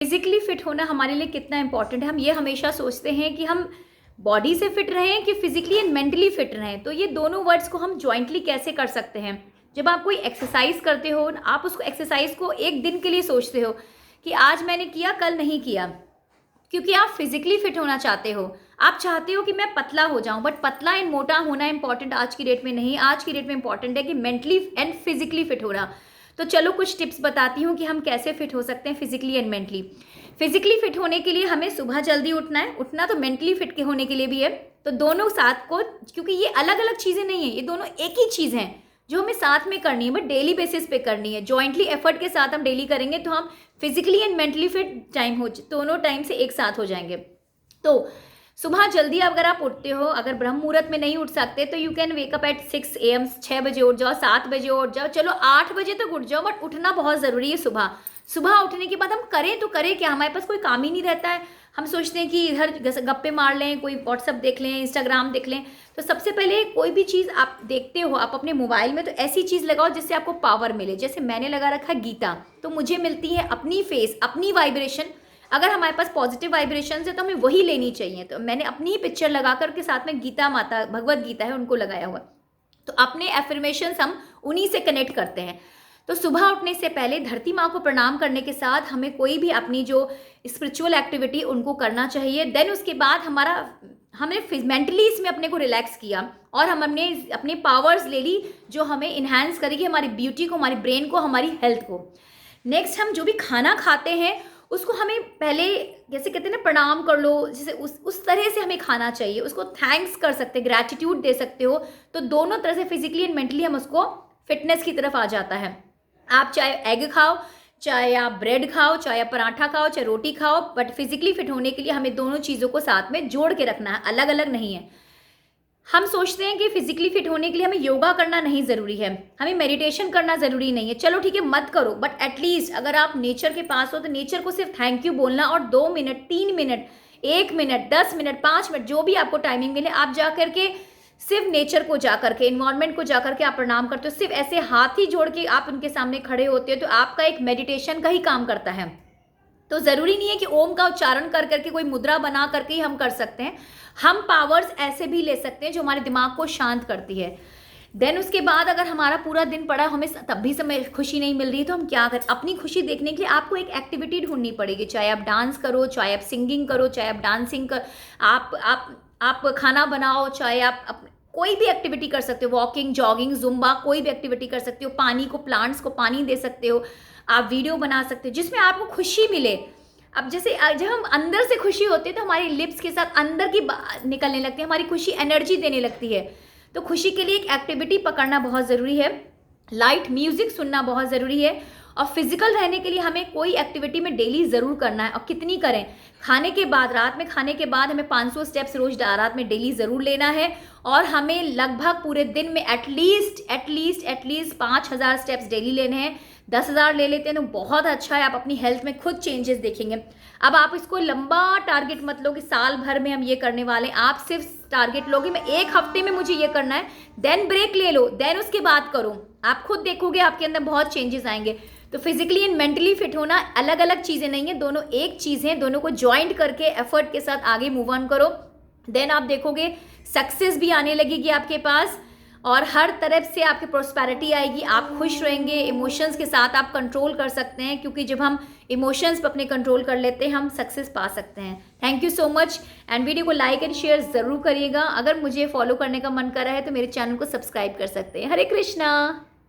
Physically fit होना हमारे लिए कितना इंपॉर्टेंट है। हम ये हमेशा सोचते हैं कि हम बॉडी से फिट रहें कि फिजिकली एंड मेंटली फिट रहें, तो ये दोनों वर्ड्स को हम जॉइंटली कैसे कर सकते हैं। जब आप कोई एक्सरसाइज करते हो, आप उसको एक्सरसाइज को एक दिन के लिए सोचते हो कि आज मैंने किया, कल नहीं किया, क्योंकि आप फिजिकली फिट होना चाहते हो। आप चाहते हो कि मैं पतला हो जाऊं, बट पतला एंड मोटा होना इंपॉर्टेंट आज की डेट में नहीं। आज की डेट में इंपॉर्टेंट है कि मेंटली एंड फिजिकली फिट होना। तो चलो कुछ टिप्स बताती हूँ कि हम कैसे फिट हो सकते हैं physically and mentally. Physically fit होने के लिए हमें सुबह जल्दी उठना है। उठना तो मेंटली फिट के होने के लिए भी है, तो दोनों साथ को, क्योंकि ये अलग अलग चीज़ें नहीं है, ये दोनों एक ही चीज़ हैं जो हमें साथ में करनी है, बट डेली बेसिस पे करनी है। जॉइंटली एफर्ट के साथ हम डेली करेंगे तो हम फिजिकली एंड मेंटली फिट दोनों टाइम से एक साथ हो जाएंगे। तो सुबह जल्दी अगर आप उठते हो, अगर ब्रह्म मुहूर्त में नहीं उठ सकते तो you can wake up at 6 AM, 6 बजे उठ जाओ, 7 बजे उठ जाओ, चलो 8 बजे तक उठ जाओ, बट उठना बहुत ज़रूरी है। सुबह सुबह उठने के बाद हम करें तो करें क्या, हमारे पास कोई काम ही नहीं रहता है। हम सोचते हैं कि इधर गप्पे मार लें, कोई व्हाट्सअप देख लें, इंस्टाग्राम देख लें। तो सबसे पहले कोई भी चीज़ आप देखते हो आप अपने मोबाइल में, तो ऐसी चीज़ लगाओ जिससे आपको पावर मिले। जैसे मैंने लगा रखा है गीता, तो मुझे मिलती है अपनी फेस, अपनी वाइब्रेशन। अगर हमारे पास पॉजिटिव वाइब्रेशन है तो हमें वही लेनी चाहिए। तो मैंने अपनी ही पिक्चर लगा कर के साथ में गीता माता, भगवत गीता है, उनको लगाया हुआ। तो अपने एफर्मेशंस हम उन्हीं से कनेक्ट करते हैं। तो सुबह उठने से पहले धरती माँ को प्रणाम करने के साथ हमें कोई भी अपनी जो स्पिरिचुअल एक्टिविटी उनको करना चाहिए। देन उसके बाद हमने मेंटली इसमें अपने को रिलैक्स किया और हम अपने पावर्स ले ली जो हमें इन्हांस करेगी हमारी ब्यूटी को, हमारी ब्रेन को, हमारी हेल्थ को। नेक्स्ट, हम जो भी खाना खाते हैं उसको हमें पहले, जैसे कहते हैं ना, प्रणाम कर लो, जैसे उस तरह से हमें खाना चाहिए। उसको थैंक्स कर सकते, ग्रैटिट्यूड दे सकते हो। तो दोनों तरह से फिजिकली एंड मेंटली हम उसको फिटनेस की तरफ आ जाता है। आप चाहे एग खाओ, चाहे आप ब्रेड खाओ, चाहे आप पराठा खाओ, चाहे रोटी खाओ, बट फिजिकली फिट होने के लिए हमें दोनों चीज़ों को साथ में जोड़ के रखना है, अलग अलग नहीं है। हम सोचते हैं कि फिजिकली फिट होने के लिए हमें योगा करना नहीं ज़रूरी है, हमें मेडिटेशन करना ज़रूरी नहीं है। चलो ठीक है, मत करो, बट एटलीस्ट अगर आप नेचर के पास हो तो नेचर को सिर्फ थैंक यू बोलना, और 2 minute, 3 minute, 1 minute, 10 minute, 5 minute, जो भी आपको टाइमिंग मिले, आप जा करके सिर्फ नेचर को जा करके, इन्वायरमेंट को जा करके आप प्रणाम करते हो। सिर्फ ऐसे हाथ ही जोड़ के आप उनके सामने खड़े होते हो, तो आपका एक मेडिटेशन का ही काम करता है। तो ज़रूरी नहीं है कि ओम का उच्चारण कर करके कोई मुद्रा बना करके ही हम कर सकते हैं। हम पावर्स ऐसे भी ले सकते हैं जो हमारे दिमाग को शांत करती है। देन उसके बाद अगर हमारा पूरा दिन पड़ा, हमें तब भी समय खुशी नहीं मिल रही, तो हम क्या करें। अपनी खुशी देखने के लिए आपको एक एक्टिविटी ढूंढनी पड़ेगी। चाहे आप डांस करो, चाहे आप सिंगिंग करो, चाहे आप डांसिंग कर, आप खाना बनाओ, चाहे आप कोई भी एक्टिविटी कर सकते हो, वॉकिंग, जॉगिंग, जुम्बा, कोई भी एक्टिविटी कर सकते हो। पानी को, प्लांट्स को पानी दे सकते हो। आप वीडियो बना सकते हो जिसमें आपको खुशी मिले। अब जैसे जब हम अंदर से खुशी होती है तो हमारी लिप्स के साथ अंदर की निकलने लगती है, हमारी खुशी एनर्जी देने लगती है। तो खुशी के लिए एक एक्टिविटी पकड़ना बहुत ज़रूरी है, लाइट म्यूजिक सुनना बहुत ज़रूरी है। और फिजिकल रहने के लिए हमें कोई एक्टिविटी में डेली ज़रूर करना है। और कितनी करें, खाने के बाद, रात में खाने के बाद हमें 500 स्टेप्स रोज रात में डेली ज़रूर लेना है। और हमें लगभग पूरे दिन में एटलीस्ट 5000 स्टेप्स डेली लेने हैं। 10,000 ले लेते हैं तो बहुत अच्छा है, आप अपनी हेल्थ में खुद चेंजेस देखेंगे। अब आप इसको लंबा टारगेट मत लो कि साल भर में हम ये करने वाले हैं। आप सिर्फ टारगेट लोगे, मैं 1 हफ्ते में मुझे ये करना है, देन ब्रेक ले लो, देन उसके बाद करो। आप खुद देखोगे आपके अंदर बहुत चेंजेस आएंगे। तो फिजिकली एंड मेंटली फिट होना अलग अलग चीज़ें नहीं है, दोनों एक चीज़ हैं। दोनों को ज्वाइंट करके एफर्ट के साथ आगे मूव ऑन करो, देन आप देखोगे सक्सेस भी आने लगेगी आपके पास, और हर तरफ से आपकी प्रोस्पेरिटी आएगी। आप खुश रहेंगे, इमोशंस के साथ आप कंट्रोल कर सकते हैं, क्योंकि जब हम इमोशंस पर अपने कंट्रोल कर लेते हैं हम सक्सेस पा सकते हैं। Thank you so much, and video को लाइक एंड शेयर ज़रूर करिएगा। अगर मुझे फॉलो करने का मन कर रहा है तो मेरे चैनल को सब्सक्राइब कर सकते हैं। हरे कृष्णा।